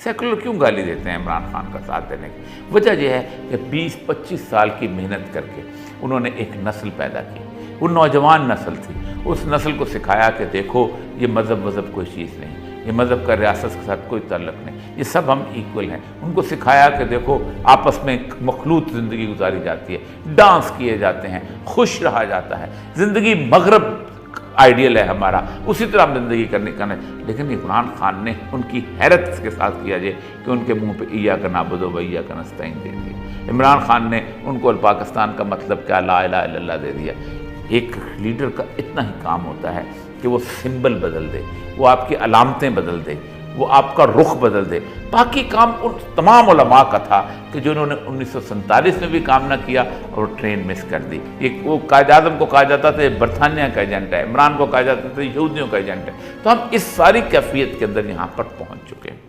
Secular क्यों गाली देते हैं इमरान खान का साथ देने की? वजह यह है कि 20-25 साल की मेहनत करके उन्होंने एक नस्ल पैदा की, वो नौजवान नस्ल थी। उस नस्ल को सिखाया कि देखो ये मज़हब कोई चीज़ नहीं, ये मज़हब का रियासत के साथ कोई ताल्लुक़ नहीं, ये सब हम इक्वल हैं। उनको सिखाया कि देखो आपस में मखलूत ज़िंदगी गुजारी जाती है, डांस किए जाते हैं, खुश रहा जाता है, ज़िंदगी मगरब आइडियल है हमारा, उसी तरह हम ज़िंदगी करने। लेकिन इमरान खान ने उनकी हैरत के साथ किया जाए कि उनके मुंह पे इय्याका नअबुदु व इय्याका नस्तईन दे दिया। इमरान खान ने उनको पाकिस्तान का मतलब क्या, ला इलाहा इल्लल्लाह दे दिया। एक लीडर का इतना ही काम होता है कि वो सिंबल बदल दे, वो आपकी अलामतें बदल दे, वो आपका रुख बदल दे। बाकी काम उन तमाम उलमा का था कि जिन्होंने 1947 में भी काम ना किया और ट्रेन मिस कर दी। एक वो कायद-ए-आज़म को कहा जाता था बरतानिया का एजेंट है, इमरान को कहा जाता था यहूदियों का एजेंट है। तो हम इस सारी कैफियत के अंदर यहाँ पर पहुँच चुके हैं।